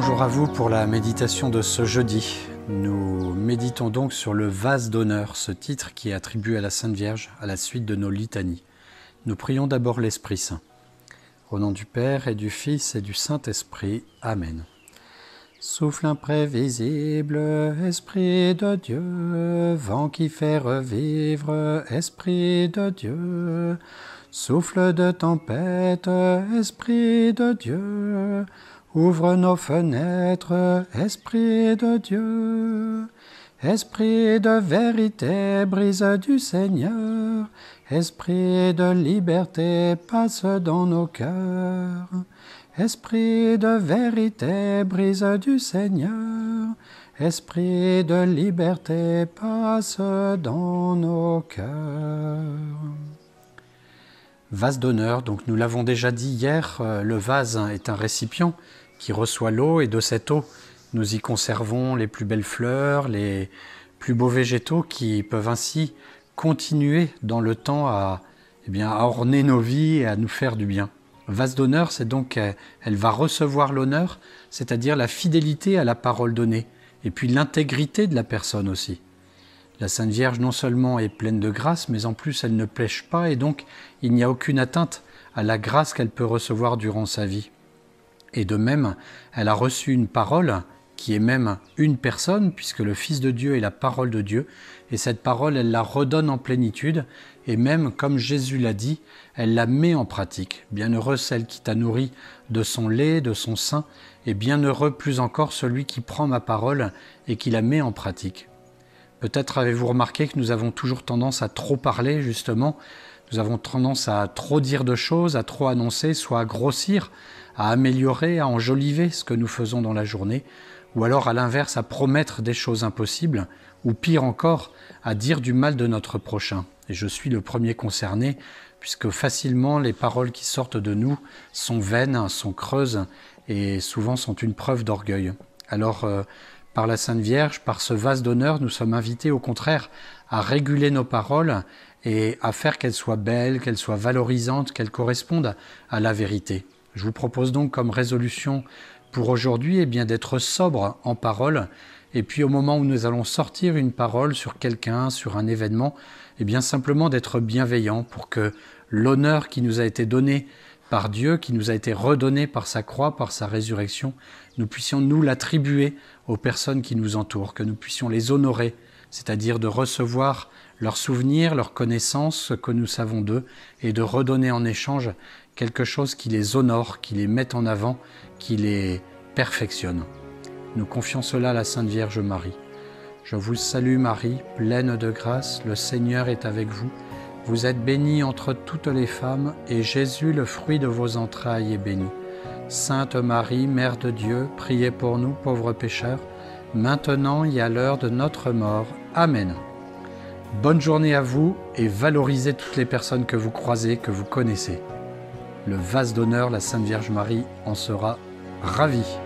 Bonjour à vous pour la méditation de ce jeudi. Nous méditons donc sur le vase d'honneur, ce titre qui est attribué à la Sainte Vierge à la suite de nos litanies. Nous prions d'abord l'Esprit Saint. Au nom du Père et du Fils et du Saint-Esprit. Amen. Souffle imprévisible, Esprit de Dieu, vent qui fait revivre, Esprit de Dieu, souffle de tempête, Esprit de Dieu, ouvre nos fenêtres, Esprit de Dieu. Esprit de vérité, brise du Seigneur, Esprit de liberté, passe dans nos cœurs. Esprit de vérité, brise du Seigneur, Esprit de liberté, passe dans nos cœurs. Vase d'honneur, donc nous l'avons déjà dit hier, le vase est un récipient qui reçoit l'eau et de cette eau, nous y conservons les plus belles fleurs, les plus beaux végétaux qui peuvent ainsi continuer dans le temps à orner nos vies et à nous faire du bien. Vase d'honneur, c'est donc, elle va recevoir l'honneur, c'est-à-dire la fidélité à la parole donnée, et puis l'intégrité de la personne aussi. La Sainte Vierge non seulement est pleine de grâce, mais en plus elle ne pèche pas, et donc il n'y a aucune atteinte à la grâce qu'elle peut recevoir durant sa vie. Et de même, elle a reçu une parole qui est même une personne, puisque le Fils de Dieu est la parole de Dieu, et cette parole, elle la redonne en plénitude, et même, comme Jésus l'a dit, elle la met en pratique. Bienheureuse celle qui t'a nourri de son lait, de son sein, et bienheureux plus encore celui qui prend ma parole et qui la met en pratique. Peut-être avez-vous remarqué que nous avons toujours tendance à trop parler, justement. Nous avons tendance à trop dire de choses, à trop annoncer, soit à grossir, à améliorer, à enjoliver ce que nous faisons dans la journée, ou alors à l'inverse à promettre des choses impossibles, ou pire encore, à dire du mal de notre prochain. Et je suis le premier concerné, puisque facilement les paroles qui sortent de nous sont vaines, sont creuses, et souvent sont une preuve d'orgueil. Alors, par la Sainte Vierge, par ce vase d'honneur, nous sommes invités au contraire à réguler nos paroles et à faire qu'elles soient belles, qu'elles soient valorisantes, qu'elles correspondent à la vérité. Je vous propose donc comme résolution pour aujourd'hui d'être sobre en parole, et puis au moment où nous allons sortir une parole sur quelqu'un, sur un événement, simplement d'être bienveillant pour que l'honneur qui nous a été donné par Dieu, qui nous a été redonné par sa croix, par sa résurrection, nous puissions nous l'attribuer aux personnes qui nous entourent, que nous puissions les honorer, c'est-à-dire de recevoir leurs souvenirs, leurs connaissances, ce que nous savons d'eux, et de redonner en échange quelque chose qui les honore, qui les met en avant, qui les perfectionne. Nous confions cela à la Sainte Vierge Marie. Je vous salue Marie, pleine de grâce, le Seigneur est avec vous. Vous êtes bénie entre toutes les femmes, et Jésus, le fruit de vos entrailles, est béni. Sainte Marie, Mère de Dieu, priez pour nous pauvres pécheurs, maintenant et à l'heure de notre mort. Amen. Bonne journée à vous et valorisez toutes les personnes que vous croisez, que vous connaissez. Le vase d'honneur, la Sainte Vierge Marie, en sera ravie.